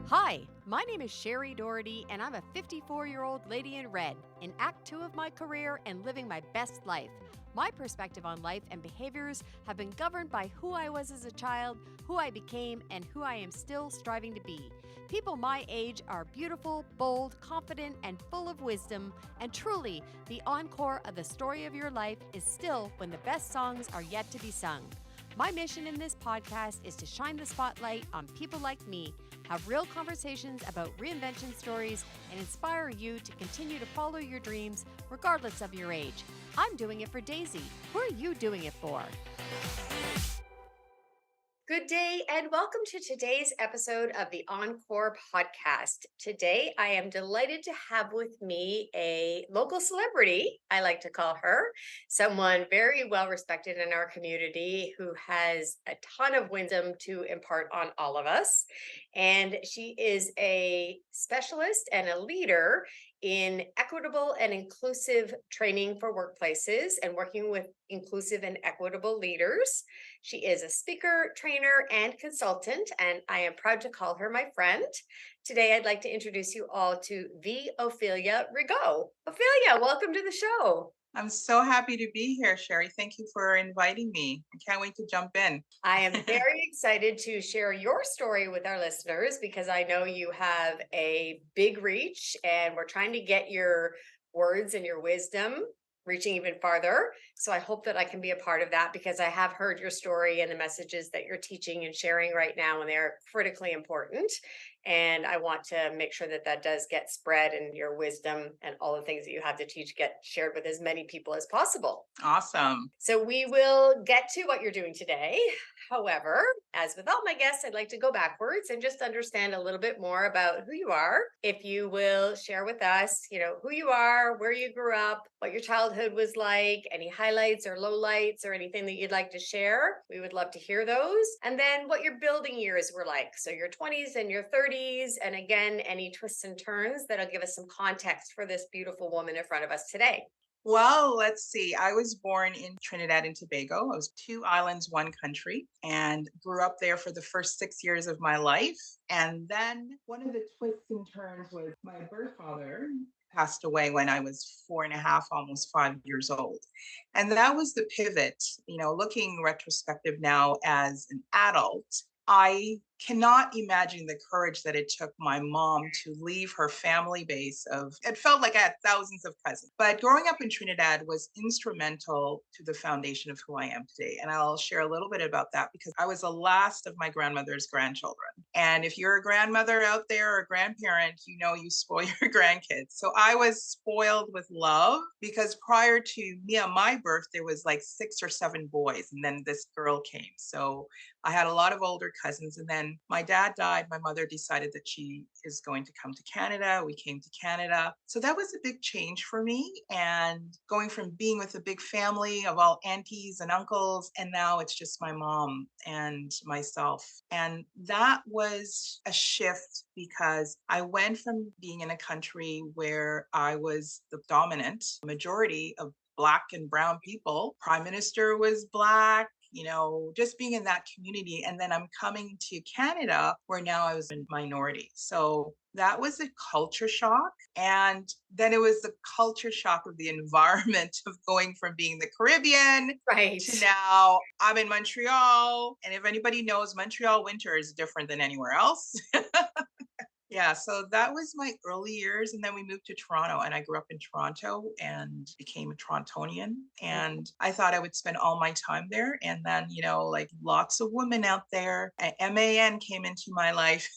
Hi, my name is Shari Doherty, and I'm a 54-year-old lady in red, in Act 2 of my career and living my best life. My perspective on life and behaviors have been governed by who I was as a child, who I became, and who I am still striving to be. People my age are beautiful, bold, confident, and full of wisdom, and truly, the encore of the story of your life is still when the best songs are yet to be sung. My mission in this podcast is to shine the spotlight on people like me, have real conversations about reinvention stories, and inspire you to continue to follow your dreams regardless of your age. I'm doing it for Daisy. Who are you doing it for? Good day and welcome to today's episode of the Encore Podcast. Today, I am delighted to have with me a local celebrity, I like to call her, someone very well respected in our community who has a ton of wisdom to impart on all of us. And she is a specialist and a leader in equitable and inclusive training for workplaces and working with inclusive and equitable leaders. She is a speaker, trainer, and consultant, and I am proud to call her my friend. Today, I'd like to introduce you all to the Ophelia Rigault. Ophelia, welcome to the show. I'm so happy to be here, Shari. Thank you for inviting me. I can't wait to jump in. I am very excited to share your story with our listeners because I know you have a big reach and we're trying to get your words and your wisdom reaching even farther. So I hope that I can be a part of that because I have heard your story and the messages that you're teaching and sharing right now, and they're critically important. And I want to make sure that that does get spread and your wisdom and all the things that you have to teach get shared with as many people as possible. Awesome. So we will get to what you're doing today. However, as with all my guests, I'd like to go backwards and just understand a little bit more about who you are. If you will share with us, who you are, where you grew up, what your childhood was like, any highlights or lowlights or anything that you'd like to share. We would love to hear those. And then what your building years were like. So your 20s and your 30s. And again, any twists and turns that'll give us some context for this beautiful woman in front of us today. Well, let's see. I was born in Trinidad and Tobago. I was 2 islands, 1 country, and grew up there for the first 6 years of my life. And then one of the twists and turns was my birth father passed away when I was 4.5, almost 5 years old. And that was the pivot, looking retrospective now as an adult. I cannot imagine the courage that it took my mom to leave her family base it felt like I had thousands of cousins. But growing up in Trinidad was instrumental to the foundation of who I am today. And I'll share a little bit about that because I was the last of my grandmother's grandchildren. And if you're a grandmother out there or a grandparent, you spoil your grandkids. So I was spoiled with love because prior to my birth, there was like 6 or 7 boys. And then this girl came. So I had a lot of older cousins. And then my dad died. My mother decided that she is going to come to Canada. We came to Canada. So that was a big change for me. And going from being with a big family of all aunties and uncles, and now it's just my mom and myself. And that was a shift because I went from being in a country where I was the dominant majority of Black and brown people. Prime Minister was Black, just being in that community. And then I'm coming to Canada where now I was a minority. So that was a culture shock. And then it was the culture shock of the environment of going from being the Caribbean Right. to now I'm in Montreal. And if anybody knows, Montreal winter is different than anywhere else. Yeah, so that was my early years. And then we moved to Toronto, and I grew up in Toronto and became a Torontonian. And I thought I would spend all my time there. And then, like lots of women out there, a MAN came into my life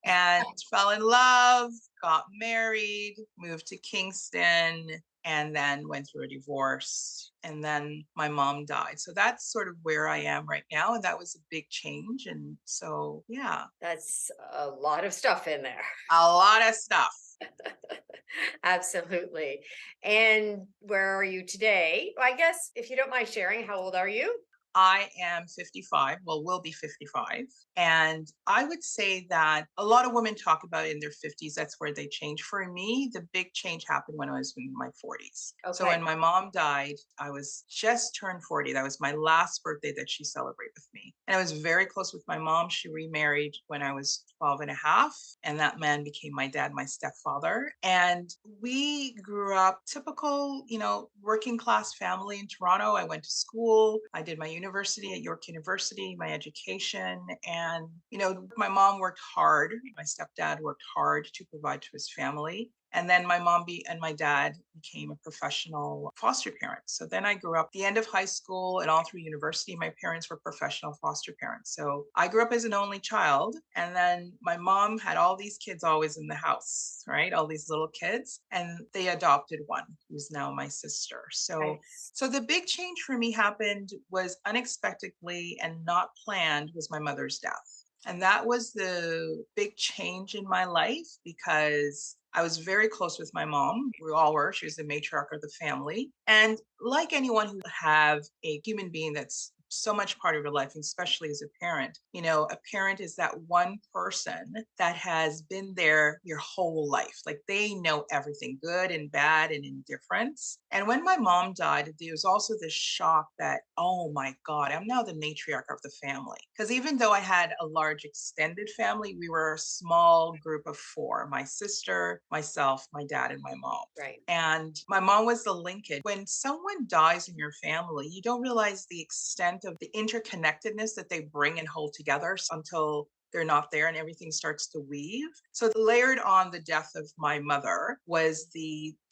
and fell in love, got married, moved to Kingston, and then went through a divorce. And then my mom died. So that's sort of where I am right now. And that was a big change. And so, yeah. That's a lot of stuff in there. A lot of stuff. Absolutely. And where are you today? I guess if you don't mind sharing, how old are you? I am 55, well, will be 55. And I would say that a lot of women talk about in their 50s, that's where they change. For me, the big change happened when I was in my 40s. So Okay. when my mom died, I was just turned 40. That was my last birthday that she celebrated with me. And I was very close with my mom. She remarried when I was 12 and a half. And that man became my dad, my stepfather. And we grew up typical, working class family in Toronto. I went to school. I did my university at York University, my education. And, my mom worked hard. My stepdad worked hard to provide to his family. And then and my dad became a professional foster parent. So then I grew up the end of high school and all through university. My parents were professional foster parents. So I grew up as an only child. And then my mom had all these kids always in the house, right? All these little kids. And they adopted one who's now my sister. So Nice. so the big change for me happened was unexpectedly and not planned was my mother's death. And that was the big change in my life because I was very close with my mom. We all were. She was the matriarch of the family. And like anyone who have a human being that's so much part of your life, especially as a parent, a parent is that one person that has been there your whole life. Like they know everything, good and bad and indifference. And when my mom died, there was also this shock that, oh my God, I'm now the matriarch of the family. Because even though I had a large extended family, we were a small group of four: my sister, myself, my dad, and my mom. Right. And my mom was the linkage. When someone dies in your family, you don't realize the extent of the interconnectedness that they bring and hold together until they're not there and everything starts to weave. So layered on the death of my mother was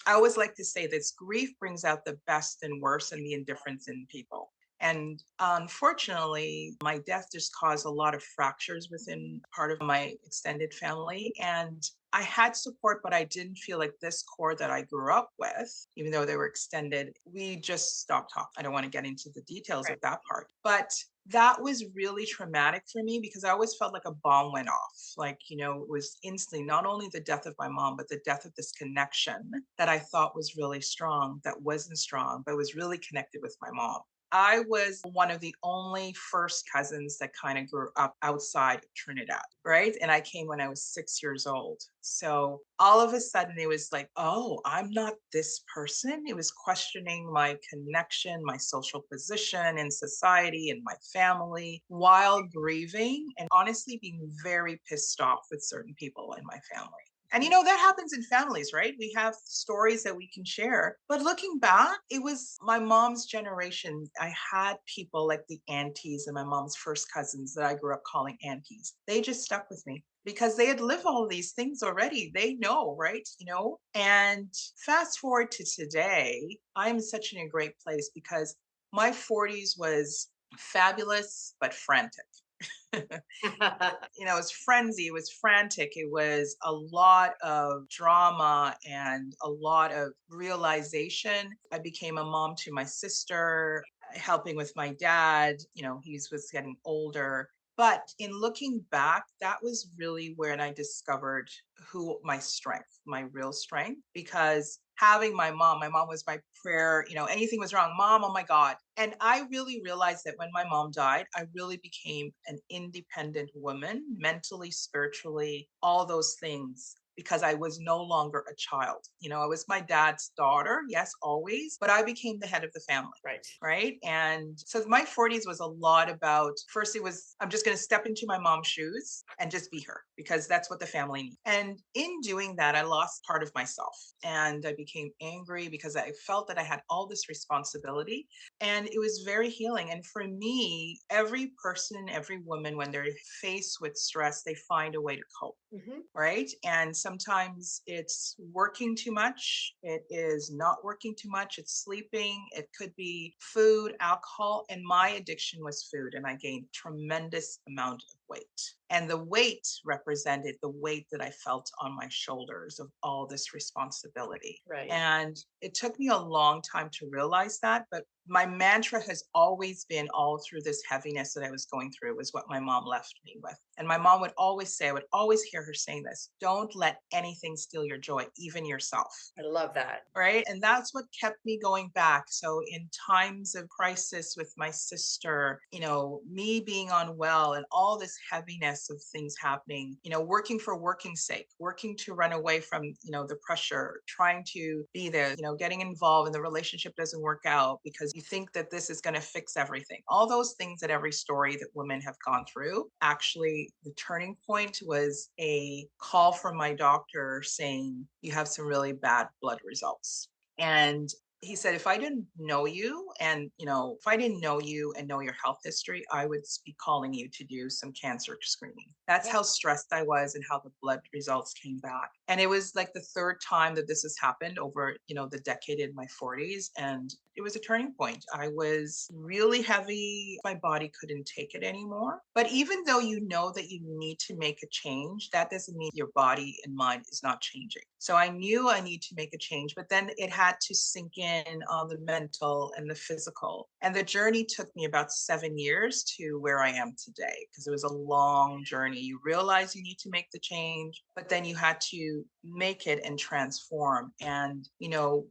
I always like to say this: grief brings out the best and worst and the indifference in people. And unfortunately, my death just caused a lot of fractures within part of my extended family. And I had support, but I didn't feel like this core that I grew up with, even though they were extended, we just stopped talking. I don't want to get into the details Right. of that part. But that was really traumatic for me because I always felt like a bomb went off. Like, it was instantly not only the death of my mom, but the death of this connection that I thought was really strong, that wasn't strong, but was really connected with my mom. I was one of the only first cousins that kind of grew up outside of Trinidad, right? And I came when I was 6 years old. So all of a sudden it was like, oh, I'm not this person. It was questioning my connection, my social position in society and my family while grieving and honestly being very pissed off with certain people in my family. And that happens in families, right? We have stories that we can share. But looking back, it was my mom's generation. I had people like the aunties and my mom's first cousins that I grew up calling aunties. They just stuck with me because they had lived all of these things already. They know, right? And fast forward to today, I'm such in a great place because my 40s was fabulous but frantic. It was frenzy, it was frantic, it was a lot of drama and a lot of realization. I became a mom to my sister, helping with my dad. He was getting older. But in looking back, that was really when I discovered who my real strength, because having my mom was my prayer. Anything was wrong, mom, oh my God. And I really realized that when my mom died, I really became an independent woman, mentally, spiritually, all those things, because I was no longer a child. I was my dad's daughter, yes, always, but I became the head of the family. Right. Right. And so my 40s was a lot about, first, it was, I'm just going to step into my mom's shoes and just be her because that's what the family needs. And in doing that, I lost part of myself and I became angry because I felt that I had all this responsibility. And it was very healing. And for me, every person, every woman, when they're faced with stress, they find a way to cope. Mm-hmm. Right. And sometimes it's working too much. It is not working too much. It's sleeping. It could be food, alcohol. And my addiction was food. And I gained tremendous amount of weight. And the weight represented the weight that I felt on my shoulders of all this responsibility. Right. And it took me a long time to realize that. But my mantra has always been, all through this heaviness that I was going through, was what my mom left me with. And my mom would always say, I would always hear her saying this: don't let anything steal your joy, even yourself. I love that. Right. And that's what kept me going back. So, in times of crisis with my sister, me being unwell and all this heaviness of things happening, working for working's sake, working to run away from, the pressure, trying to be there, getting involved, and the relationship doesn't work out because you think that this is going to fix everything. All those things that every story that women have gone through. Actually, the turning point was a call from my doctor saying, you have some really bad blood results. And he said, if I didn't know you and, if I didn't know you and know your health history, I would be calling you to do some cancer screening. That's how stressed I was and how the blood results came back. And it was like the third time that this has happened over, the decade in my 40s. And it was a turning point. I was really heavy. My body couldn't take it anymore. But even though you know that you need to make a change, that doesn't mean your body and mind is not changing. So I knew I need to make a change, but then it had to sink in on the mental and the physical. And the journey took me about 7 years to where I am today, because it was a long journey. You realize you need to make the change, but then you had to make it and transform. And,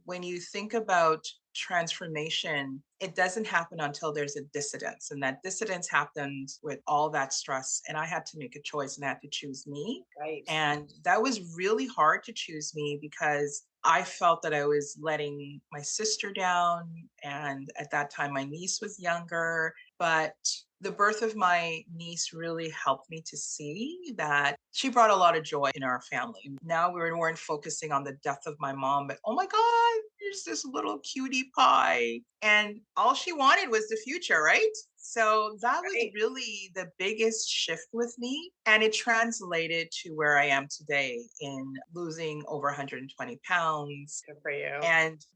when you think about transformation, it doesn't happen until there's a dissidence. And that dissidence happens with all that stress. And I had to make a choice, and I had to choose me. Right. And that was really hard to choose me because I felt that I was letting my sister down. And at that time, my niece was younger. But the birth of my niece really helped me to see that she brought a lot of joy in our family. Now we weren't focusing on the death of my mom, but oh my God, there's this little cutie pie. And all she wanted was the future, right? So that was Right. really the biggest shift with me. And it translated to where I am today in losing over 120 pounds. Good for you.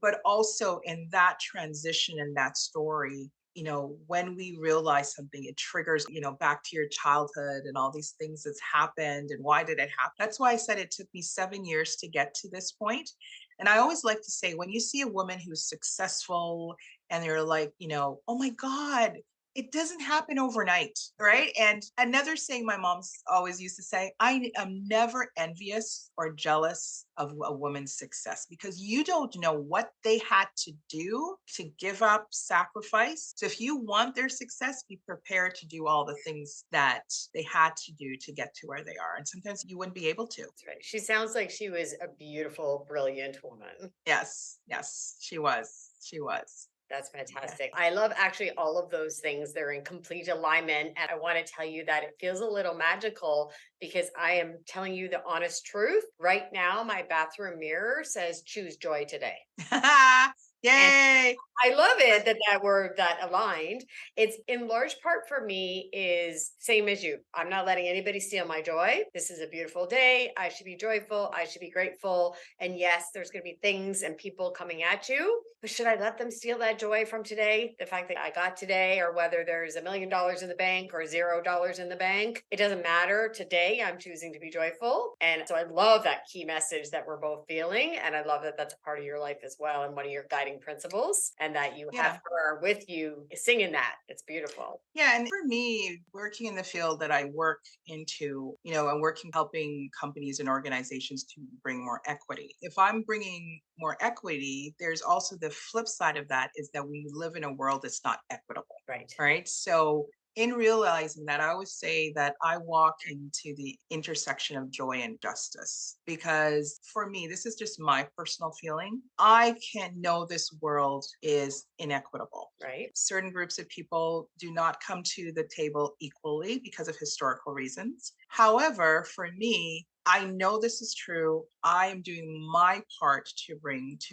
But also in that transition and that story, when we realize something, it triggers, back to your childhood and all these things that's happened and why did it happen? That's why I said it took me 7 years to get to this point. And I always like to say, when you see a woman who's successful and they're like, oh my God, it doesn't happen overnight, right? And another saying my mom always used to say, I am never envious or jealous of a woman's success, because you don't know what they had to do to give up, sacrifice. So if you want their success, be prepared to do all the things that they had to do to get to where they are. And sometimes you wouldn't be able to. That's right. She sounds like she was a beautiful, brilliant woman. Yes, she was. She was. That's fantastic. I love actually all of those things. They're in complete alignment. And I want to tell you that it feels a little magical because I am telling you the honest truth. Right now, my bathroom mirror says choose joy today. And Yay. I love it that we're that aligned. It's in large part for me is same as you. I'm not letting anybody steal my joy. This is a beautiful day. I should be joyful. I should be grateful. And yes, there's going to be things and people coming at you, but should I let them steal that joy from today? The fact that I got today, or whether there's $1 million in the bank or $0 in the bank, it doesn't matter. Today, I'm choosing to be joyful. And so I love that key message that we're both feeling. And I love that that's a part of your life as well, and one of your guiding principles, and that you have her with you singing that. It's beautiful. Yeah. And for me, working in the field that I work into, I'm working helping companies and organizations to bring more equity. If I'm bringing more equity, there's also the flip side of that, is that we live in a world that's not equitable. Right. Right. So in realizing that, I always say that I walk into the intersection of joy and justice, because for me, this is just my personal feeling. I can know this world is inequitable. Right. Certain groups of people do not come to the table equally because of historical reasons. However, for me, I know this is true. I am doing my part to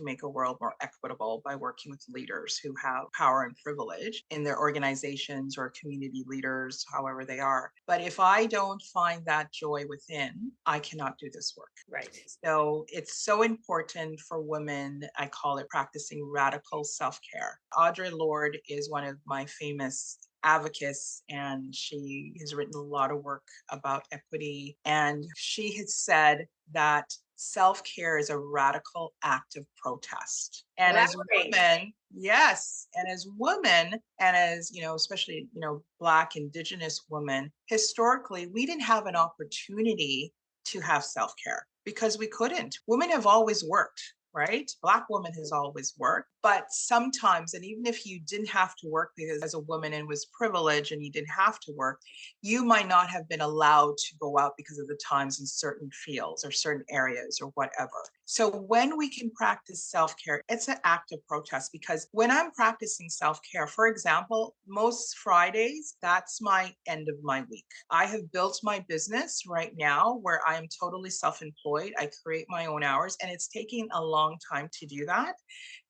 make a world more equitable by working with leaders who have power and privilege in their organizations, or community leaders, however they are. But if I don't find that joy within, I cannot do this work. Right. So it's so important for women. I call it practicing radical self-care. Audre Lorde is one of my famous advocate, and she has written a lot of work about equity. And she has said that self-care is a radical act of protest. And as Elaborate. women, yes, and as women, and as, especially, Black, Indigenous women, historically, we didn't have an opportunity to have self-care because we couldn't. Women have always worked, right? Black woman has always worked, but sometimes, and even if you didn't have to work because as a woman and was privileged and you didn't have to work, you might not have been allowed to go out because of the times in certain fields or certain areas or whatever. So when we can practice self-care, it's an act of protest, because when I'm practicing self-care, for example, most Fridays, that's my end of my week. I have built my business right now where I am totally self-employed. I create my own hours, and it's taking a long time to do that.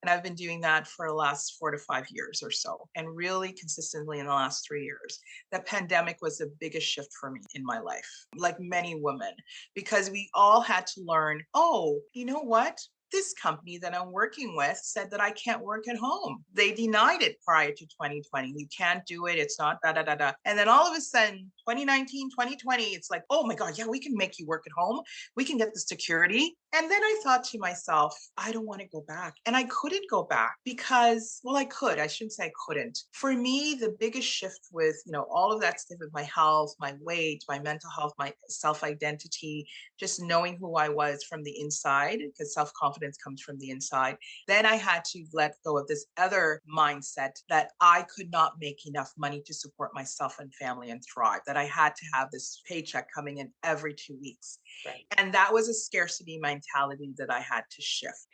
And I've been doing that for the last 4 to 5 years or so, and really consistently in the last 3 years. The pandemic was the biggest shift for me in my life, like many women, because we all had to learn, oh, you know what? This company that I'm working with said that I can't work at home. They denied it prior to 2020. You can't do it. It's not da da da da. And then all of a sudden, 2019, 2020, it's like, oh my God, yeah, we can make you work at home. We can get the security. And then I thought to myself, I don't want to go back. And I couldn't go back because, well, I could. I shouldn't say I couldn't. For me, the biggest shift with, all of that stuff with my health, my weight, my mental health, my self-identity, just knowing who I was from the inside, because self-confidence comes from the inside. Then I had to let go of this other mindset that I could not make enough money to support myself and family and thrive, that I had to have this paycheck coming in every 2 weeks. Right. And that was a scarcity mentality that I had to shift.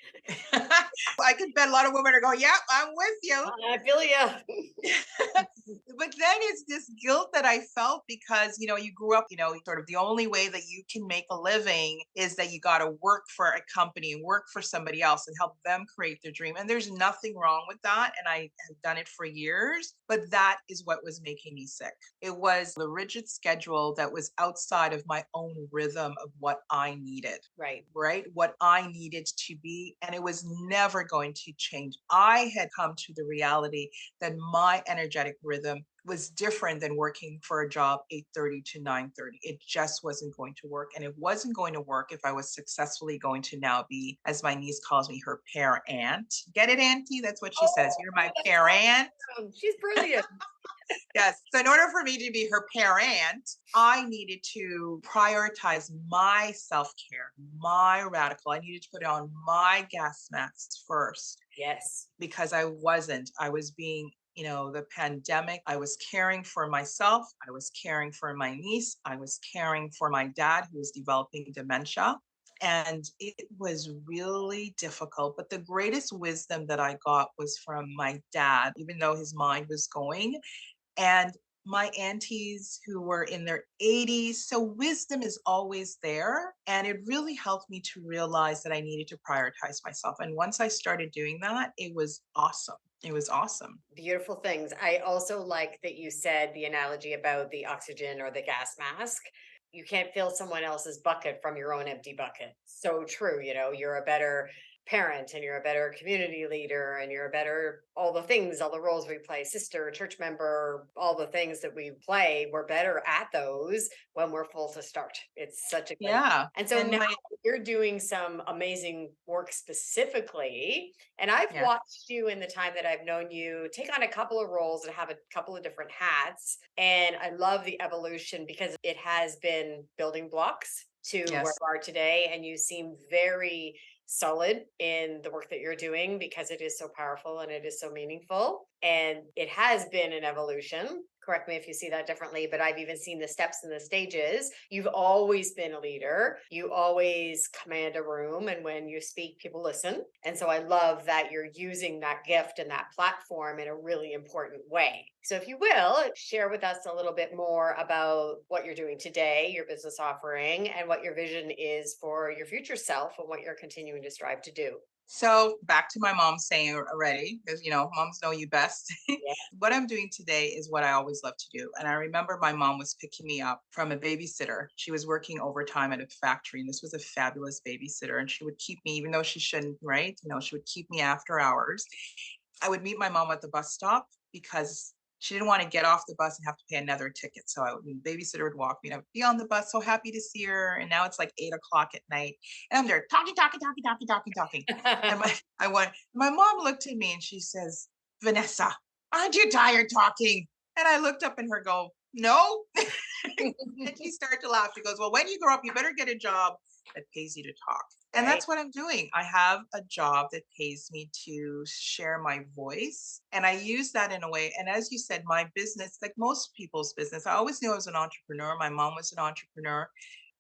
I could bet a lot of women are going, yeah, I'm with you. I feel you. But then it's this guilt that I felt because, you grew up, sort of the only way that you can make a living is that you got to work for a company and work for somebody else and help them create their dream. And there's nothing wrong with that. And I have done it for years, but that is what was making me sick. It was the rigid schedule that was outside of my own rhythm of what I needed. Right? What I needed to be. And it was never going to change. I had come to the reality that my energetic rhythm was different than working for a job 8:30 to 9:30. It just wasn't going to work. And it wasn't going to work if I was successfully going to now be, as my niece calls me, her pear aunt. Get it, Auntie? That's what she says. You're my pear aunt. She's brilliant. Yes. So in order for me to be her parent, I needed to prioritize my self-care, my radical. I needed to put on my gas masks first. Yes. Because I wasn't. I was being, the pandemic, I was caring for myself. I was caring for my niece. I was caring for my dad, who was developing dementia. And it was really difficult. But the greatest wisdom that I got was from my dad, even though his mind was going, and my aunties who were in their 80s. So wisdom is always there. And it really helped me to realize that I needed to prioritize myself. And once I started doing that, it was awesome. It was awesome. Beautiful things. I also like that you said the analogy about the oxygen or the gas mask. You can't fill someone else's bucket from your own empty bucket. So true. You're a better parent and you're a better community leader and you're a better all the things, all the roles we play, sister, church member, all the things that we play, we're better at those when we're full to start. It's such a great. Yeah. And so now you're doing some amazing work specifically. And I've watched you in the time that I've known you take on a couple of roles and have a couple of different hats. And I love the evolution because it has been building blocks to where you are today. And you seem very solid in the work that you're doing because it is so powerful and it is so meaningful. And it has been an evolution. Correct me if you see that differently, but I've even seen the steps and the stages. You've always been a leader. You always command a room. And when you speak, people listen. And so I love that you're using that gift and that platform in a really important way. So if you will, share with us a little bit more about what you're doing today, your business offering, and what your vision is for your future self and what you're continuing to strive to do. So back to my mom saying already, because moms know you best. What I'm doing today is what I always love to do. And I remember my mom was picking me up from a babysitter. She was working overtime at a factory, and this was a fabulous babysitter. And she would keep me, even though she shouldn't, right? She would keep me after hours. I would meet my mom at the bus stop because She didn't want to get off the bus and have to pay another ticket. So the babysitter would walk me and I would be on the bus, so happy to see her. And now it's like 8 o'clock at night. And I'm there talking, talking, talking, talking, talking, talking. And my mom looked at me and she says, Vanessa, aren't you tired talking? And I looked up at her, go, no. And she started to laugh. She goes, well, when you grow up, you better get a job that pays you to talk. And Right. that's what I'm doing. I have a job that pays me to share my voice. And I use that in a way. And as you said, my business, like most people's business, I always knew I was an entrepreneur. My mom was an entrepreneur.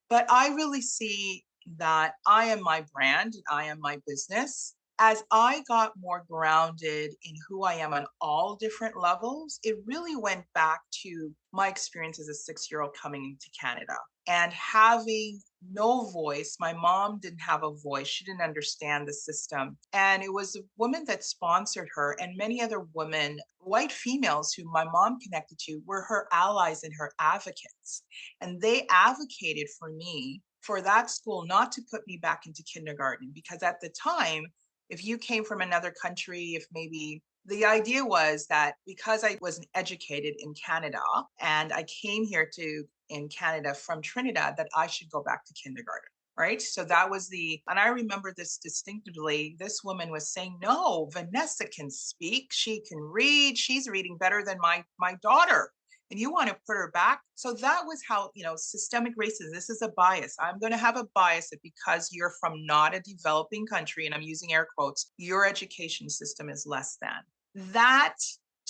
But I really see that I am my brand, I am my business. As I got more grounded in who I am on all different levels, it really went back to my experience as a 6-year-old coming into Canada and having no voice. My mom didn't have a voice. She didn't understand the system. And it was a woman that sponsored her, and many other women, white females who my mom connected to, were her allies and her advocates. And they advocated for me, for that school, not to put me back into kindergarten, because at the time, if you came from another country, if maybe the idea was that because I wasn't educated in Canada and I came here to in Canada from Trinidad, that I should go back to kindergarten. Right. So that was and I remember this distinctively. This woman was saying, no, Vanessa can speak. She can read. She's reading better than my daughter. And you want to put her back. So that was how, systemic racism, this is a bias. I'm going to have a bias that because you're from not a developing country, and I'm using air quotes, your education system is less than. That,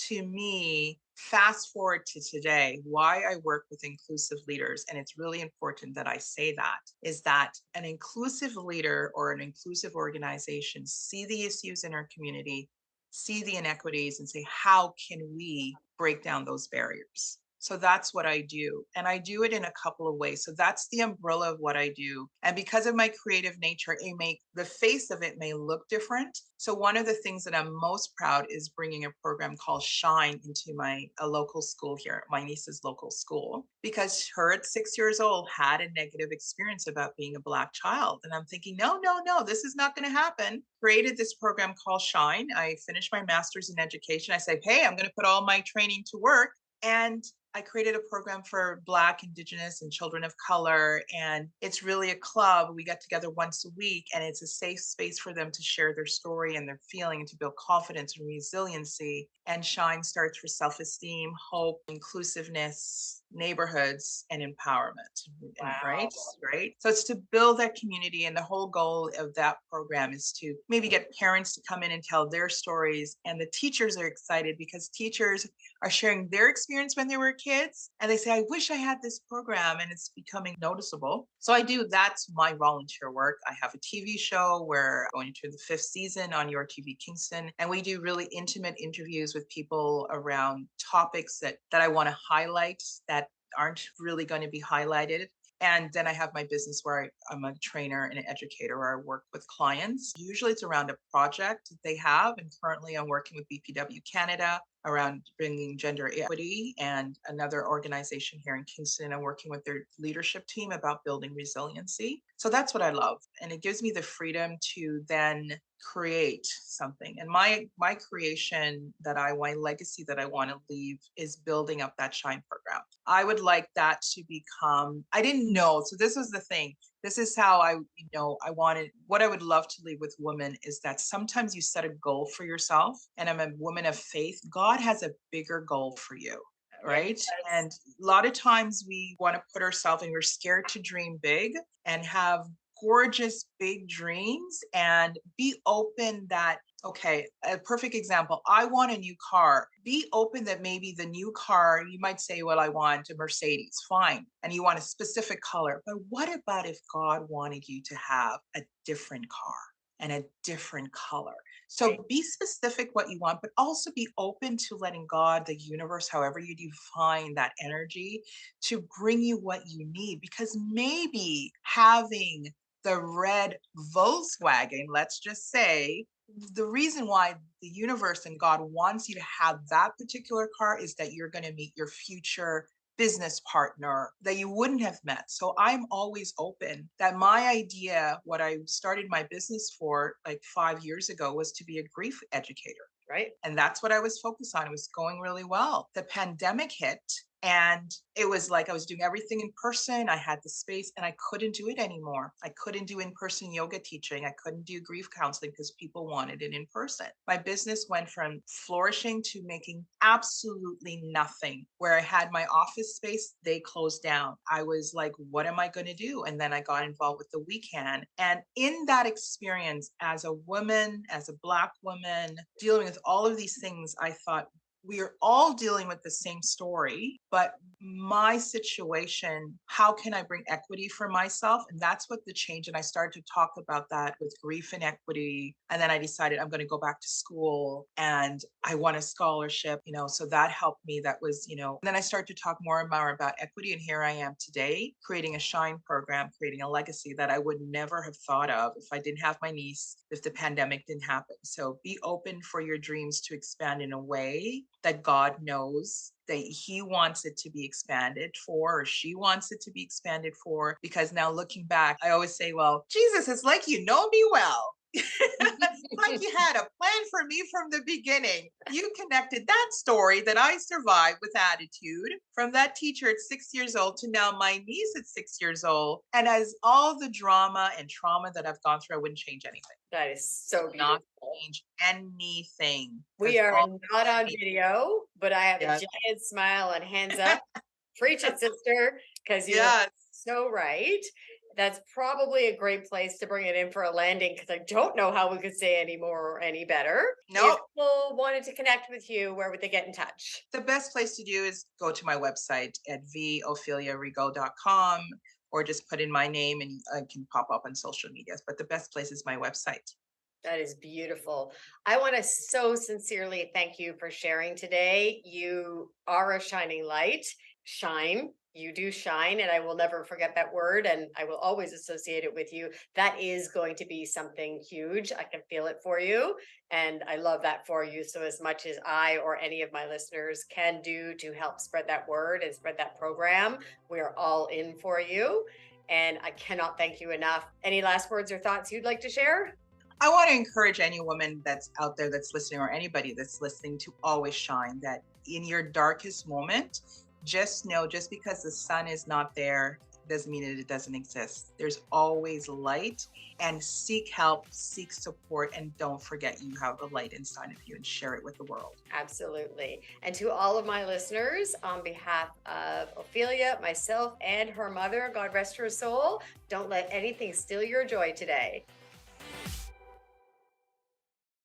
to me, fast forward to today, why I work with inclusive leaders, and it's really important that I say that, is that an inclusive leader or an inclusive organization see the issues in our community, see the inequities, and say, how can we break down those barriers? So that's what I do. And I do it in a couple of ways. So that's the umbrella of what I do. And because of my creative nature, the face of it may look different. So one of the things that I'm most proud is bringing a program called Shine into a local school here, my niece's local school, because her at 6 years old had a negative experience about being a Black child. And I'm thinking, no, no, no, this is not going to happen. Created this program called Shine. I finished my master's in education. I said, hey, I'm going to put all my training to work. And I created a program for Black, Indigenous, and children of color. And it's really a club. We get together once a week, and it's a safe space for them to share their story and their feeling and to build confidence and resiliency. And Shine starts for self-esteem, hope, inclusiveness, neighborhoods, and empowerment. And Wow. right. So it's to build that community. And the whole goal of that program is to maybe get parents to come in and tell their stories. And the teachers are excited because teachers are sharing their experience when they were kids. And they say, I wish I had this program, and it's becoming noticeable. So that's my volunteer work. I have a TV show where I'm going to the 5th season on Your TV Kingston. And we do really intimate interviews with people around topics that I want to highlight that aren't really going to be highlighted. And then I have my business where I'm a trainer and an educator where I work with clients. Usually it's around a project that they have. And currently I'm working with BPW Canada around bringing gender equity, and another organization here in Kingston. I'm working with their leadership team about building resiliency. So that's what I love. And it gives me the freedom to then create something. And my creation my legacy that I want to leave is building up that Shine program. I would like that to become, I didn't know. So this was the thing. This is how what I would love to leave with women is that sometimes you set a goal for yourself, and I'm a woman of faith. God has a bigger goal for you. Right. Yes. And a lot of times we want to put ourselves, and we're scared to dream big and have gorgeous big dreams and be open that, okay, a perfect example, I want a new car. Be open that maybe the new car, you might say, well, I want a Mercedes, fine. And you want a specific color. But what about if God wanted you to have a different car and a different color? Right. So be specific what you want, but also be open to letting God, the universe, however you define that energy, to bring you what you need. Because maybe having the red Volkswagen, let's just say, the reason why the universe and God wants you to have that particular car is that you're going to meet your future business partner that you wouldn't have met. So I'm always open that my idea, what I started my business for like 5 years ago, was to be a grief educator. Right. And that's what I was focused on. It was going really well. The pandemic hit, and it was like I was doing everything in person. I had the space and I couldn't do it anymore. I couldn't do in-person yoga teaching. I couldn't do grief counseling because people wanted it in person. My business went from flourishing to making absolutely nothing. Where I had my office space, they closed down. I was like, what am I going to do? And then I got involved with the We Can. And in that experience, as a woman, as a Black woman, dealing with all of these things, I thought, we are all dealing with the same story, but my situation, how can I bring equity for myself? And that's what the change. And I started to talk about that with grief and equity. And then I decided I'm going to go back to school and I want a scholarship, so that helped me. That was, and then I started to talk more and more about equity. And here I am today, creating a Shine program, creating a legacy that I would never have thought of if I didn't have my niece, if the pandemic didn't happen. So be open for your dreams to expand in a way that God knows that He wants it to be expanded for, or she wants it to be expanded for. Because now looking back, I always say, well, Jesus, it's like you know me well. It's like you had a plan for me from the beginning. You connected that story that I survived with attitude from that teacher at 6 years old to now my niece at 6 years old. And as all the drama and trauma that I've gone through, I wouldn't change anything. That is so beautiful. Not change anything. We are not on video, but I have a giant smile and hands up. Preach it, sister, because you're so right. That's probably a great place to bring it in for a landing, because I don't know how we could say any more or any better. Nope. If people wanted to connect with you, where would they get in touch? The best place to do is go to my website at opheliarigault.com, or just put in my name and I can pop up on social medias. But the best place is my website. That is beautiful. I want to so sincerely thank you for sharing today. You are a shining light. Shine. You do shine, and I will never forget that word, and I will always associate it with you. That is going to be something huge. I can feel it for you, and I love that for you. So as much as I or any of my listeners can do to help spread that word and spread that program, we are all in for you, and I cannot thank you enough. Any last words or thoughts you'd like to share? I want to encourage any woman that's out there that's listening, or anybody that's listening, to always shine. That in your darkest moment, just know, just because the sun is not there doesn't mean that it doesn't exist. There's always light, and seek help, seek support, and don't forget you have a light inside of you, and share it with the world. Absolutely. And to all of my listeners, on behalf of Ophelia, myself, and her mother, God rest her soul, don't let anything steal your joy today.